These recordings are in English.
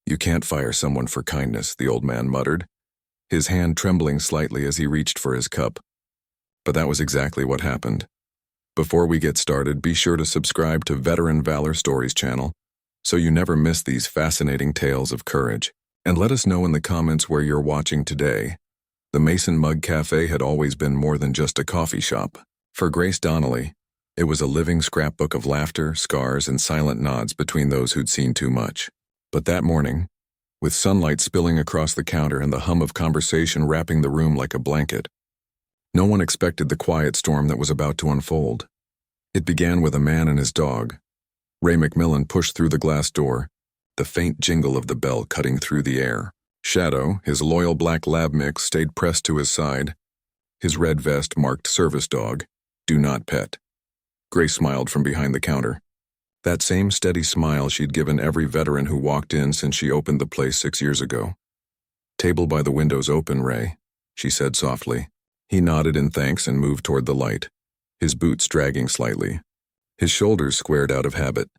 "You can't fire someone for kindness," the old man muttered, his hand trembling slightly as he reached for his cup. But that was exactly what happened. Before we get started, be sure to subscribe to Veteran Valor Stories channel so you never miss these fascinating tales of courage. And let us know in the comments where you're watching today. The Mason Mug Café had always been more than just a coffee shop. For Grace Donnelly, it was a living scrapbook of laughter, scars, and silent nods between those who'd seen too much. But that morning, with sunlight spilling across the counter and the hum of conversation wrapping the room like a blanket, no one expected the quiet storm that was about to unfold. It began with a man and his dog. Ray McMillan pushed through the glass door, the faint jingle of the bell cutting through the air. Shadow, his loyal black lab mix, stayed pressed to his side. His red vest marked service dog, do not pet. Grace smiled from behind the counter. That same steady smile she'd given every veteran who walked in since she opened the place 6 years ago. "Table by the windows open, Ray," she said softly. He nodded in thanks and moved toward the light, his boots dragging slightly, his shoulders squared out of habit.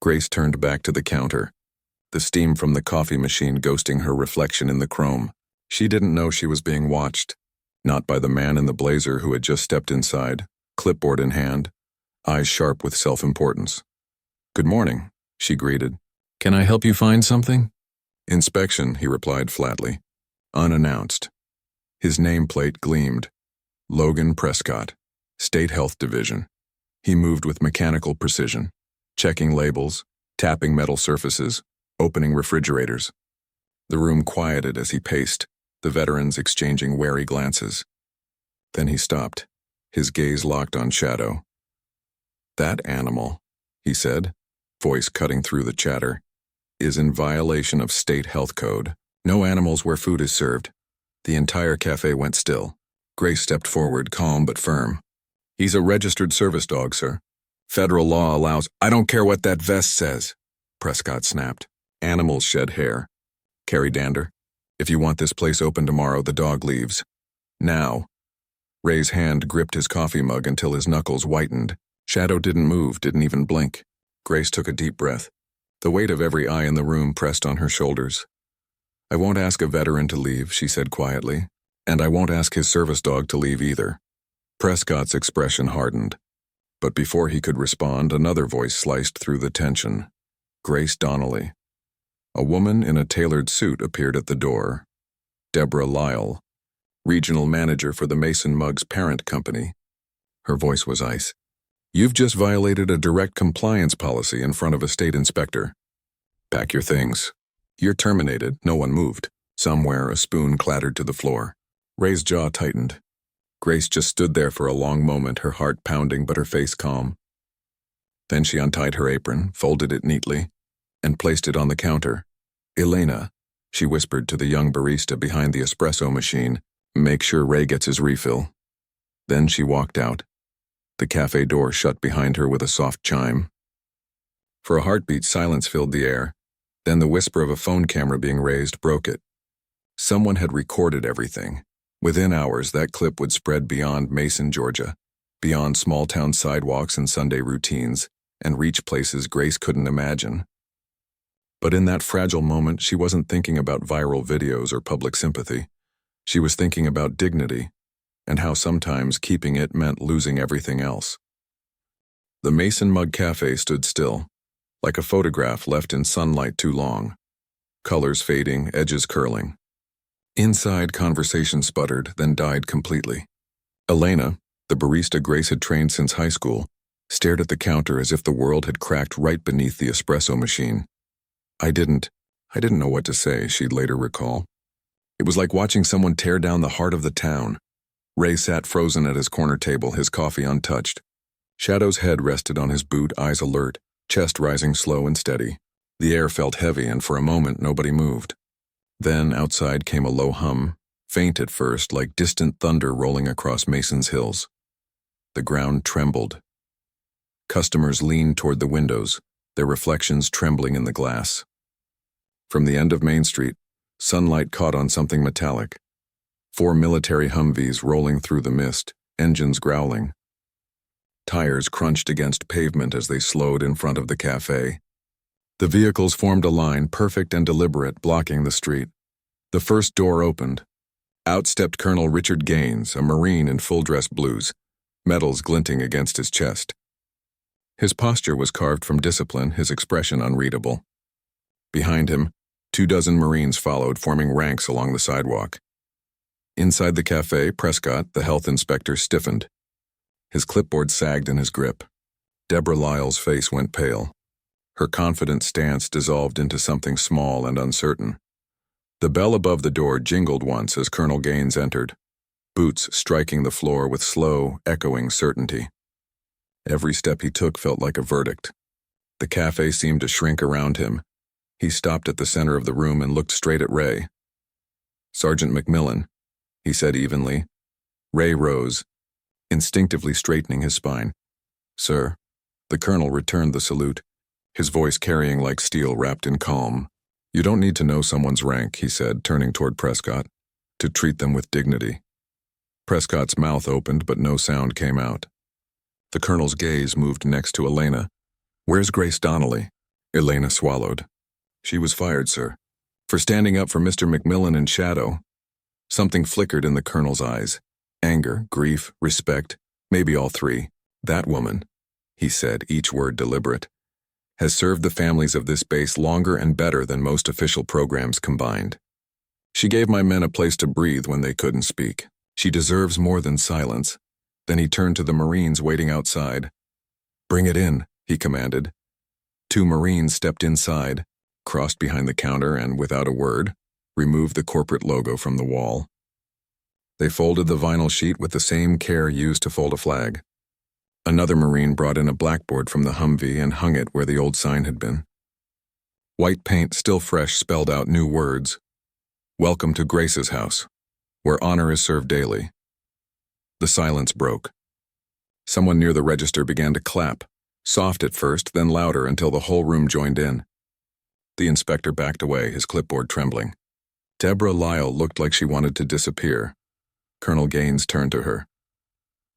Grace turned back to the counter, the steam from the coffee machine ghosting her reflection in the chrome. She didn't know she was being watched, not by the man in the blazer who had just stepped inside, clipboard in hand, eyes sharp with self-importance. "Good morning," she greeted. "Can I help you find something?" "Inspection," he replied flatly, unannounced. His nameplate gleamed. Logan Prescott, State Health Division. He moved with mechanical precision, checking labels, tapping metal surfaces, opening refrigerators. The room quieted as he paced, the veterans exchanging wary glances. Then he stopped, his gaze locked on Shadow. "That animal," he said, voice cutting through the chatter, "is in violation of state health code. No animals where food is served." The entire cafe went still. Grace stepped forward, calm but firm. "He's a registered service dog, sir. Federal law allows—" "I don't care what that vest says," Prescott snapped. "Animals shed hair. Carrie Dander, if you want this place open tomorrow, the dog leaves. Now." Ray's hand gripped his coffee mug until his knuckles whitened. Shadow didn't move, didn't even blink. Grace took a deep breath. The weight of every eye in the room pressed on her shoulders. "I won't ask a veteran to leave," she said quietly, "and I won't ask his service dog to leave either." Prescott's expression hardened. But before he could respond, another voice sliced through the tension. Grace Donnelly. A woman in a tailored suit appeared at the door. Deborah Lyle, regional manager for the Mason Mug's parent company. Her voice was ice. "You've just violated a direct compliance policy in front of a state inspector. Pack your things. You're terminated." No one moved. Somewhere, a spoon clattered to the floor. Ray's jaw tightened. Grace just stood there for a long moment, her heart pounding but her face calm. Then she untied her apron, folded it neatly, and placed it on the counter. "Elena," she whispered to the young barista behind the espresso machine, "make sure Ray gets his refill." Then she walked out. The cafe door shut behind her with a soft chime. For a heartbeat, silence filled the air. Then the whisper of a phone camera being raised broke it. Someone had recorded everything. Within hours, that clip would spread beyond Mason, Georgia, beyond small-town sidewalks and Sunday routines, and reach places Grace couldn't imagine. But in that fragile moment, she wasn't thinking about viral videos or public sympathy. She was thinking about dignity, and how sometimes keeping it meant losing everything else. The Mason Mug Cafe stood still, like a photograph left in sunlight too long. Colors fading, edges curling. Inside, conversation sputtered, then died completely. Elena, the barista Grace had trained since high school, stared at the counter as if the world had cracked right beneath the espresso machine. I didn't know what to say," she'd later recall. "It was like watching someone tear down the heart of the town." Ray sat frozen at his corner table, his coffee untouched. Shadow's head rested on his boot, eyes alert, chest rising slow and steady. The air felt heavy, and for a moment nobody moved. Then outside came a low hum, faint at first, like distant thunder rolling across Mason's hills. The ground trembled. Customers leaned toward the windows, their reflections trembling in the glass. From the end of Main Street, sunlight caught on something metallic. 4 military Humvees rolling through the mist, engines growling. Tires crunched against pavement as they slowed in front of the cafe. The vehicles formed a line, perfect and deliberate, blocking the street. The first door opened. Out stepped Colonel Richard Gaines, a Marine in full-dress blues, medals glinting against his chest. His posture was carved from discipline, his expression unreadable. Behind him, 24 Marines followed, forming ranks along the sidewalk. Inside the café, Prescott, the health inspector, stiffened. His clipboard sagged in his grip. Deborah Lyle's face went pale. Her confident stance dissolved into something small and uncertain. The bell above the door jingled once as Colonel Gaines entered, boots striking the floor with slow, echoing certainty. Every step he took felt like a verdict. The café seemed to shrink around him. He stopped at the center of the room and looked straight at Ray. "Sergeant McMillan," he said evenly. Ray rose, instinctively straightening his spine. "Sir." The colonel returned the salute, his voice carrying like steel wrapped in calm. "You don't need to know someone's rank," he said, turning toward Prescott, "to treat them with dignity." Prescott's mouth opened, but no sound came out. The colonel's gaze moved next to Elena. "Where's Grace Donnelly?" Elena swallowed. "She was fired, sir, for standing up for Mr. McMillan in shadow." Something flickered in the colonel's eyes. Anger, grief, respect, maybe all three. "That woman," he said, each word deliberate, "has served the families of this base longer and better than most official programs combined. She gave my men a place to breathe when they couldn't speak. She deserves more than silence." Then he turned to the Marines waiting outside. "Bring it in," he commanded. 2 Marines stepped inside, crossed behind the counter and, without a word, removed the corporate logo from the wall. They folded the vinyl sheet with the same care used to fold a flag. Another Marine brought in a blackboard from the Humvee and hung it where the old sign had been. White paint, still fresh, spelled out new words. "Welcome to Grace's house, where honor is served daily." The silence broke. Someone near the register began to clap, soft at first, then louder until the whole room joined in. The inspector backed away, his clipboard trembling. Deborah Lyle looked like she wanted to disappear. Colonel Gaines turned to her.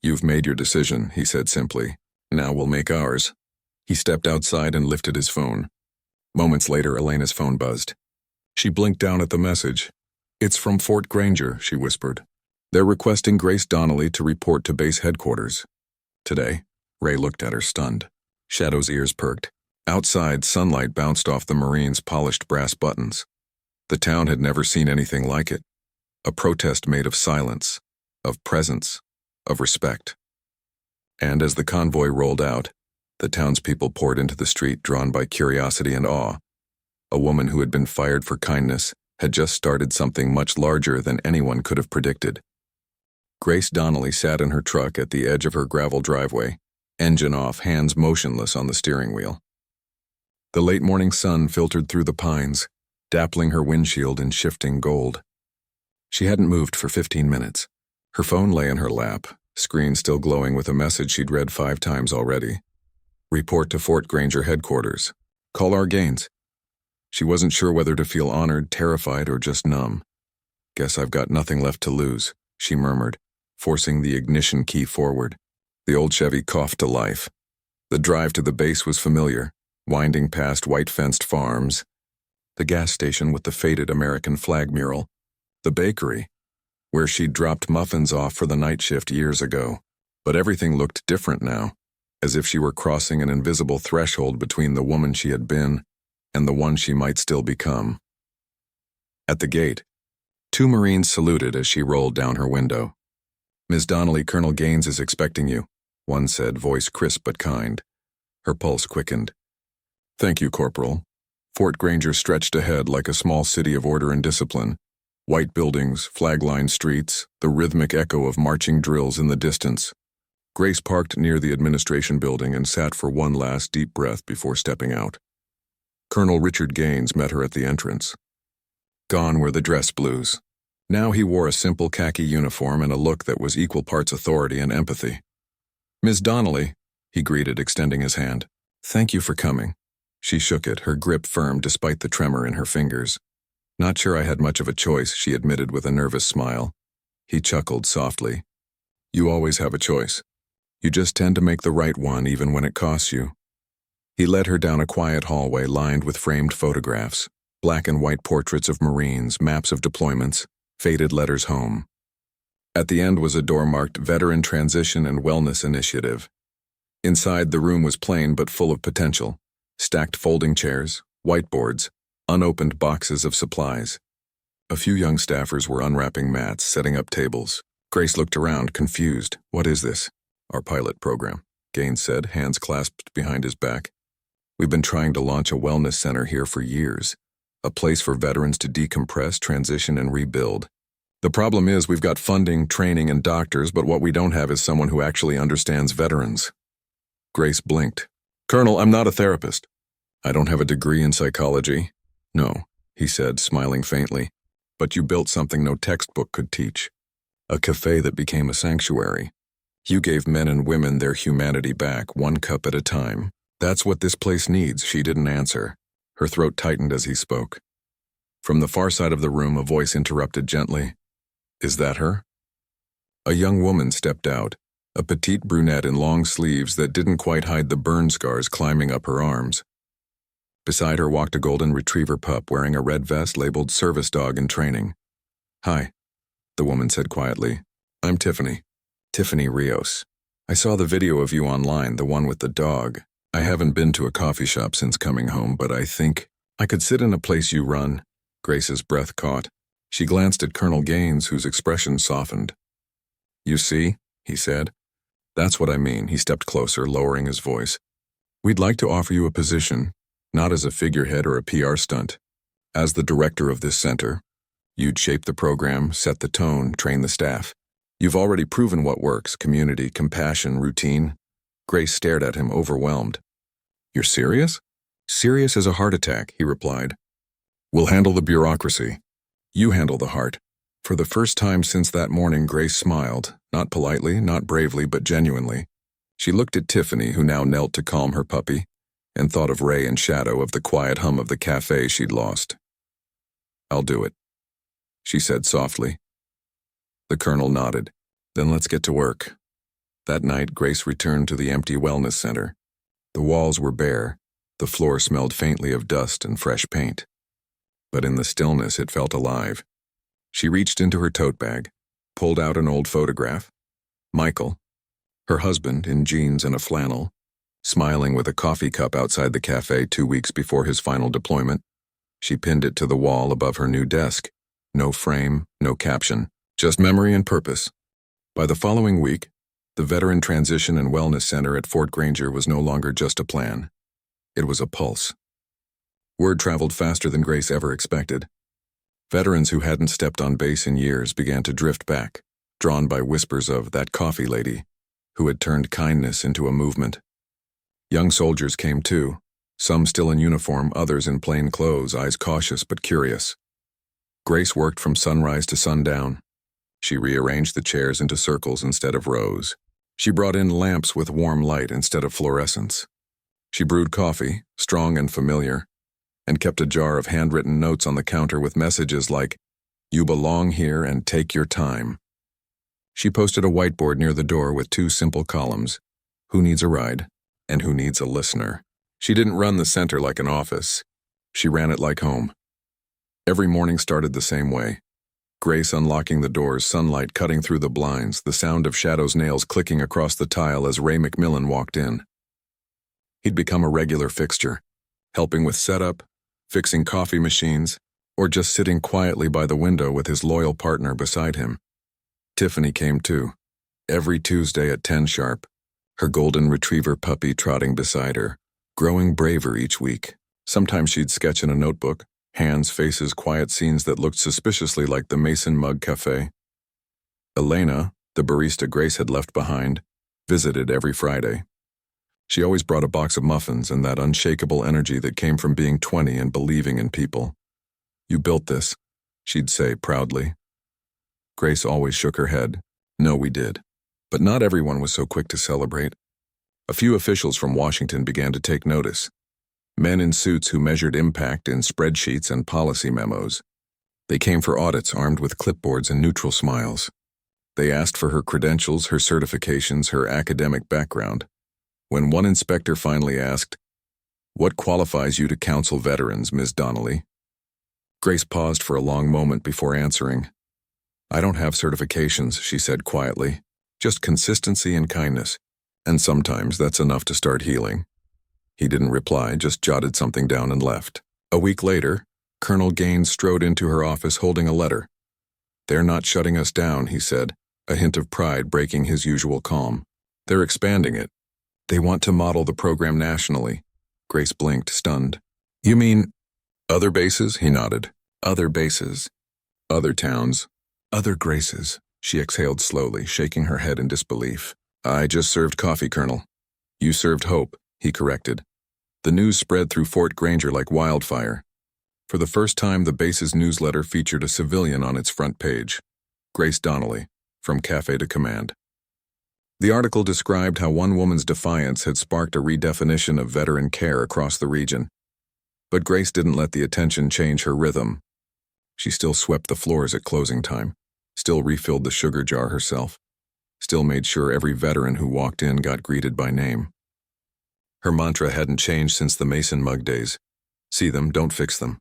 "You've made your decision," he said simply. "Now we'll make ours." He stepped outside and lifted his phone. Moments later, Elena's phone buzzed. She blinked down at the message. "It's from Fort Granger," she whispered. "They're requesting Grace Donnelly to report to base headquarters." "Today?" Ray looked at her, stunned. Shadow's ears perked. Outside, sunlight bounced off the Marines' polished brass buttons. The town had never seen anything like it. A protest made of silence, of presence, of respect. And as the convoy rolled out, the townspeople poured into the street, drawn by curiosity and awe. A woman who had been fired for kindness had just started something much larger than anyone could have predicted. Grace Donnelly sat in her truck at the edge of her gravel driveway, engine off, hands motionless on the steering wheel. The late morning sun filtered through the pines, dappling her windshield in shifting gold. She hadn't moved for 15 minutes. Her phone lay in her lap, screen still glowing with a message she'd read 5 times already. "Report to Fort Granger headquarters. Call our Gaines." She wasn't sure whether to feel honored, terrified, or just numb. "Guess I've got nothing left to lose," she murmured, forcing the ignition key forward. The old Chevy coughed to life. The drive to the base was familiar, winding past white-fenced farms, the gas station with the faded American flag mural, the bakery, where she'd dropped muffins off for the night shift years ago. But everything looked different now, as if she were crossing an invisible threshold between the woman she had been and the one she might still become. At the gate, 2 Marines saluted as she rolled down her window. "Ms. Donnelly, Colonel Gaines is expecting you," one said, voice crisp but kind. Her pulse quickened. "Thank you, Corporal." Fort Granger stretched ahead like a small city of order and discipline. White buildings, flag-lined streets, the rhythmic echo of marching drills in the distance. Grace parked near the administration building and sat for one last deep breath before stepping out. Colonel Richard Gaines met her at the entrance. Gone were the dress blues. Now he wore a simple khaki uniform and a look that was equal parts authority and empathy. "Ms. Donnelly," he greeted, extending his hand. "Thank you for coming." She shook it, her grip firm despite the tremor in her fingers. "Not sure I had much of a choice," she admitted with a nervous smile. He chuckled softly. "You always have a choice. You just tend to make the right one even when it costs you." He led her down a quiet hallway lined with framed photographs, black and white portraits of Marines, maps of deployments, faded letters home. At the end was a door marked Veteran Transition and Wellness Initiative. Inside, the room was plain but full of potential. Stacked folding chairs, whiteboards, unopened boxes of supplies. A few young staffers were unwrapping mats, setting up tables. Grace looked around, confused. "What is this?" "Our pilot program," Gaines said, hands clasped behind his back. "We've been trying to launch a wellness center here for years. A place for veterans to decompress, transition, and rebuild. The problem is we've got funding, training, and doctors, but what we don't have is someone who actually understands veterans." Grace blinked. "Colonel, I'm not a therapist. I don't have a degree in psychology." "No," he said, smiling faintly. "But you built something no textbook could teach. A café that became a sanctuary. You gave men and women their humanity back, one cup at a time. That's what this place needs." She didn't answer. Her throat tightened as he spoke. From the far side of the room, a voice interrupted gently. "Is that her?" A young woman stepped out, a petite brunette in long sleeves that didn't quite hide the burn scars climbing up her arms. Beside her walked a golden retriever pup wearing a red vest labeled Service Dog in Training. "Hi," the woman said quietly. "I'm Tiffany. Tiffany Rios. I saw the video of you online, the one with the dog. I haven't been to a coffee shop since coming home, but I think I could sit in a place you run." Grace's breath caught. She glanced at Colonel Gaines, whose expression softened. "You see," he said. "That's what I mean." He stepped closer, lowering his voice. "We'd like to offer you a position, not as a figurehead or a PR stunt. As the director of this center, you'd shape the program, set the tone, train the staff. You've already proven what works: community, compassion, routine." Grace stared at him, overwhelmed. "You're serious?" "Serious as a heart attack," he replied. "We'll handle the bureaucracy. You handle the heart." For the first time since that morning, Grace smiled, not politely, not bravely, but genuinely. She looked at Tiffany, who now knelt to calm her puppy, and thought of Ray and Shadow, of the quiet hum of the café she'd lost. "I'll do it," she said softly. The colonel nodded. "Then let's get to work." That night, Grace returned to the empty wellness center. The walls were bare. The floor smelled faintly of dust and fresh paint. But in the stillness, it felt alive. She reached into her tote bag, pulled out an old photograph. Michael, her husband in jeans and a flannel, smiling with a coffee cup outside the cafe 2 weeks before his final deployment. She pinned it to the wall above her new desk. No frame, no caption, just memory and purpose. By the following week, the Veteran Transition and Wellness Center at Fort Granger was no longer just a plan. It was a pulse. Word traveled faster than Grace ever expected. Veterans who hadn't stepped on base in years began to drift back, drawn by whispers of "that coffee lady," who had turned kindness into a movement. Young soldiers came too, some still in uniform, others in plain clothes, eyes cautious but curious. Grace worked from sunrise to sundown. She rearranged the chairs into circles instead of rows. She brought in lamps with warm light instead of fluorescence. She brewed coffee, strong and familiar, and kept a jar of handwritten notes on the counter with messages like, "You belong here and take your time." She posted a whiteboard near the door with 2 simple columns: "Who needs a ride?" and "Who needs a listener?" She didn't run the center like an office. She ran it like home. Every morning started the same way. Grace unlocking the doors, sunlight cutting through the blinds, the sound of Shadow's nails clicking across the tile as Ray McMillan walked in. He'd become a regular fixture, helping with setup, fixing coffee machines, or just sitting quietly by the window with his loyal partner beside him. Tiffany came too, every Tuesday at 10 sharp, her golden retriever puppy trotting beside her, growing braver each week. Sometimes she'd sketch in a notebook, hands, faces, quiet scenes that looked suspiciously like the Mason Mug Café. Elena, the barista Grace had left behind, visited every Friday. She always brought a box of muffins and that unshakable energy that came from being 20 and believing in people. "You built this," she'd say proudly. Grace always shook her head. "No, we did." But not everyone was so quick to celebrate. A few officials from Washington began to take notice. Men in suits who measured impact in spreadsheets and policy memos. They came for audits armed with clipboards and neutral smiles. They asked for her credentials, her certifications, her academic background. When one inspector finally asked, What qualifies you to counsel veterans, Ms. Donnelly? Grace paused for a long moment before answering. I don't have certifications, she said quietly. Just consistency and kindness. And sometimes that's enough to start healing. He didn't reply, just jotted something down and left. A week later, Colonel Gaines strode into her office holding a letter. They're not shutting us down, he said, a hint of pride breaking his usual calm. They're expanding it. They want to model the program nationally. Grace blinked, stunned. You mean other bases? He nodded. Other bases. Other towns. Other Graces. She exhaled slowly, shaking her head in disbelief. I just served coffee, Colonel. You served hope, he corrected. The news spread through Fort Granger like wildfire. For the first time, the base's newsletter featured a civilian on its front page. Grace Donnelly, from Café to Command. The article described how one woman's defiance had sparked a redefinition of veteran care across the region. But Grace didn't let the attention change her rhythm. She still swept the floors at closing time, still refilled the sugar jar herself, still made sure every veteran who walked in got greeted by name. Her mantra hadn't changed since the Mason mug days. See them, don't fix them.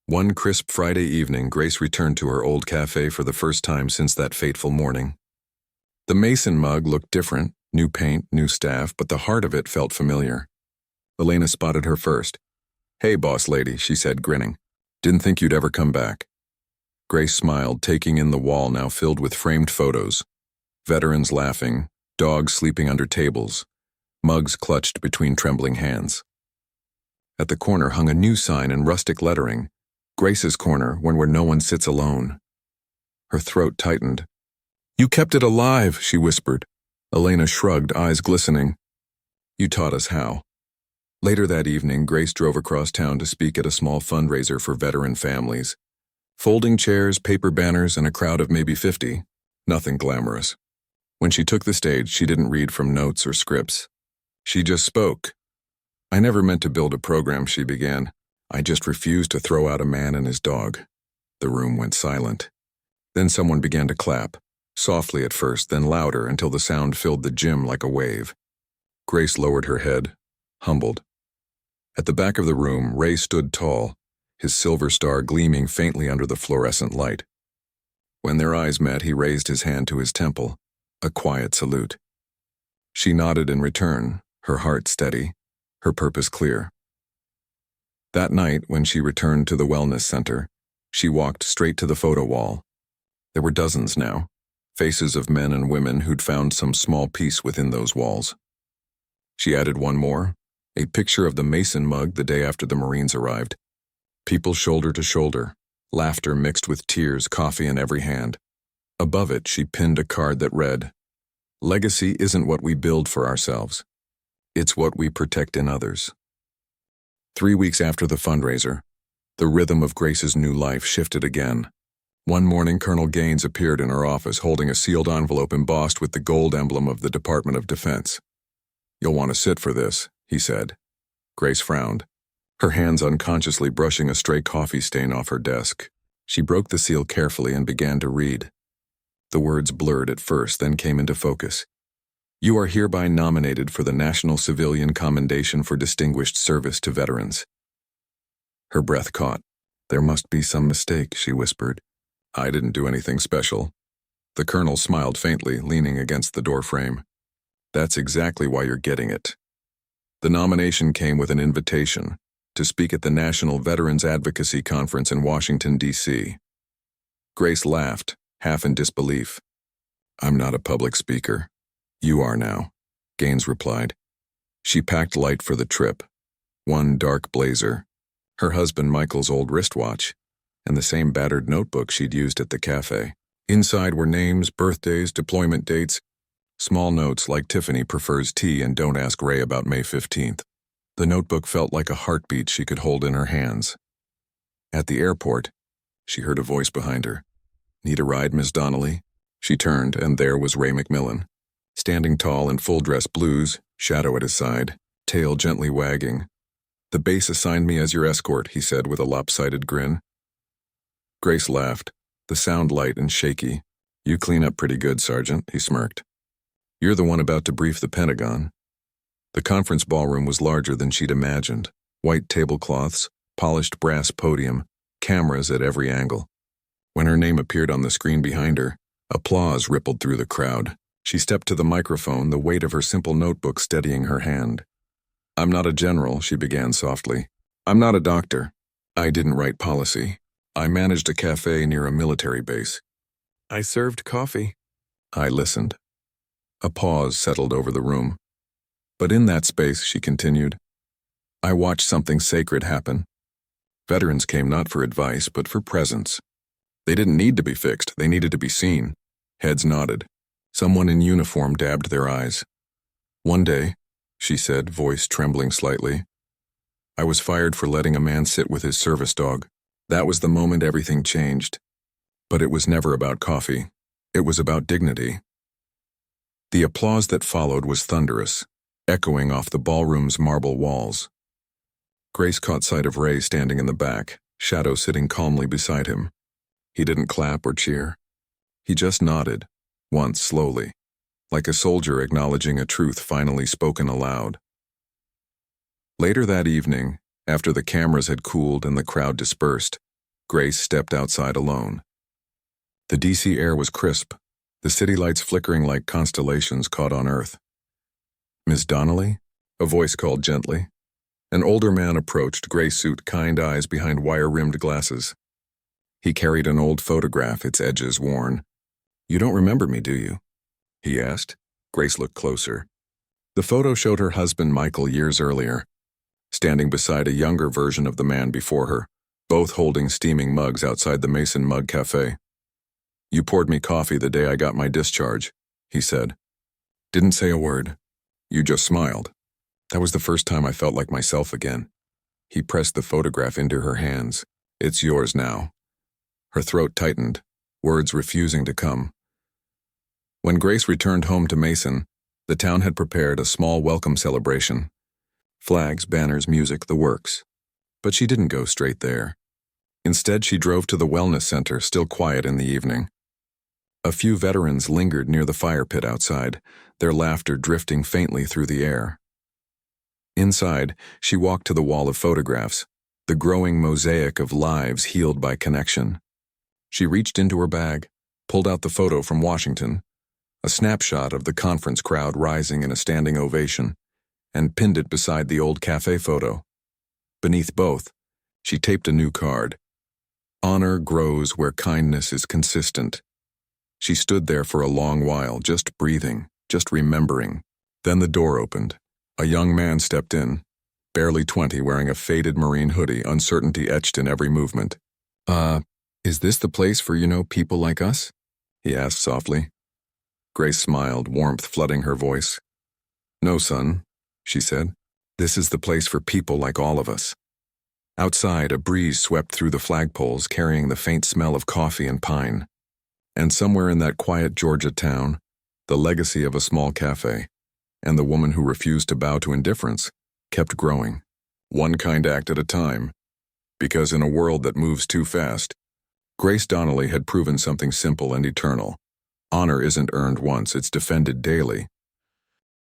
One crisp Friday evening, Grace returned to her old cafe for the first time since that fateful morning. The Mason mug looked different, new paint, new staff, but the heart of it felt familiar. Elena spotted her first. Hey, boss lady, she said, grinning. Didn't think you'd ever come back. Grace smiled, taking in the wall now filled with framed photos. Veterans laughing, dogs sleeping under tables, mugs clutched between trembling hands. At the corner hung a new sign in rustic lettering, Grace's Corner, one where no one sits alone. Her throat tightened. You kept it alive, she whispered. Elena shrugged, eyes glistening. You taught us how. Later that evening, Grace drove across town to speak at a small fundraiser for veteran families. Folding chairs, paper banners, and a crowd of maybe 50. Nothing glamorous. When she took the stage, she didn't read from notes or scripts. She just spoke. I never meant to build a program, she began. I just refused to throw out a man and his dog. The room went silent. Then someone began to clap, softly at first, then louder until the sound filled the gym like a wave. Grace lowered her head, humbled. At the back of the room, Ray stood tall, his silver star gleaming faintly under the fluorescent light. When their eyes met, he raised his hand to his temple, a quiet salute. She nodded in return, her heart steady, her purpose clear. That night, when she returned to the wellness center, she walked straight to the photo wall. There were dozens now, faces of men and women who'd found some small peace within those walls. She added one more, a picture of the Mason mug the day after the Marines arrived. People shoulder to shoulder, laughter mixed with tears, coffee in every hand. Above it, she pinned a card that read, Legacy isn't what we build for ourselves. It's what we protect in others. 3 weeks after the fundraiser, the rhythm of Grace's new life shifted again. One morning, Colonel Gaines appeared in her office holding a sealed envelope embossed with the gold emblem of the Department of Defense. You'll want to sit for this, he said. Grace frowned, her hands unconsciously brushing a stray coffee stain off her desk. She broke the seal carefully and began to read. The words blurred at first, then came into focus. You are hereby nominated for the National Civilian Commendation for Distinguished Service to Veterans. Her breath caught. There must be some mistake, she whispered. I didn't do anything special. The colonel smiled faintly, leaning against the doorframe. That's exactly why you're getting it. The nomination came with an invitation to speak at the National Veterans Advocacy Conference in Washington, D.C. Grace laughed, half in disbelief. I'm not a public speaker. You are now, Gaines replied. She packed light for the trip. One dark blazer, her husband Michael's old wristwatch, and the same battered notebook she'd used at the cafe. Inside were names, birthdays, deployment dates, small notes like Tiffany prefers tea and don't ask Ray about May 15th. The notebook felt like a heartbeat she could hold in her hands. At the airport, she heard a voice behind her. Need a ride, Miss Donnelly? She turned, and there was Ray McMillan, standing tall in full-dress blues, shadow at his side, tail gently wagging. The base assigned me as your escort, he said with a lopsided grin. Grace laughed, the sound light and shaky. You clean up pretty good, Sergeant, he smirked. You're the one about to brief the Pentagon. The conference ballroom was larger than she'd imagined. White tablecloths, polished brass podium, cameras at every angle. When her name appeared on the screen behind her, applause rippled through the crowd. She stepped to the microphone, the weight of her simple notebook steadying her hand. "I'm not a general," she began softly. "I'm not a doctor. I didn't write policy. I managed a café near a military base. I served coffee." I listened. A pause settled over the room. "But in that space," she continued, "I watched something sacred happen. Veterans came not for advice, but for presence. They didn't need to be fixed, they needed to be seen." Heads nodded. Someone in uniform dabbed their eyes. "One day," she said, voice trembling slightly, "I was fired for letting a man sit with his service dog. That was the moment everything changed. But it was never about coffee. It was about dignity." The applause that followed was thunderous, echoing off the ballroom's marble walls. Grace caught sight of Ray standing in the back, Shadow sitting calmly beside him. He didn't clap or cheer. He just nodded, once slowly, like a soldier acknowledging a truth finally spoken aloud. Later that evening, after the cameras had cooled and the crowd dispersed, Grace stepped outside alone. The DC air was crisp, the city lights flickering like constellations caught on Earth. "Miss Donnelly?" a voice called gently. An older man approached, gray suit, kind eyes behind wire-rimmed glasses. He carried an old photograph, its edges worn. "You don't remember me, do you?" he asked. Grace looked closer. The photo showed her husband Michael years earlier, standing beside a younger version of the man before her, both holding steaming mugs outside the Mason Mug Café. "You poured me coffee the day I got my discharge," he said. "Didn't say a word. You just smiled. That was the first time I felt like myself again." He pressed the photograph into her hands. "It's yours now." Her throat tightened, words refusing to come. When Grace returned home to Mason, the town had prepared a small welcome celebration. Flags, banners, music, the works. But she didn't go straight there. Instead, she drove to the wellness center, still quiet in the evening. A few veterans lingered near the fire pit outside, their laughter drifting faintly through the air. Inside, she walked to the wall of photographs, the growing mosaic of lives healed by connection. She reached into her bag, pulled out the photo from Washington, a snapshot of the conference crowd rising in a standing ovation, and pinned it beside the old cafe photo. Beneath both, she taped a new card. "Honor grows where kindness is consistent." She stood there for a long while, just breathing, just remembering. Then the door opened. A young man stepped in, barely 20, wearing a faded marine hoodie, uncertainty etched in every movement. Is this the place for, people like us?" he asked softly. Grace smiled, warmth flooding her voice. "No, son," she said. "This is the place for people like all of us." Outside, a breeze swept through the flagpoles, carrying the faint smell of coffee and pine. And somewhere in that quiet Georgia town, the legacy of a small cafe, and the woman who refused to bow to indifference, kept growing, one kind act at a time. Because in a world that moves too fast, Grace Donnelly had proven something simple and eternal. Honor isn't earned once, it's defended daily.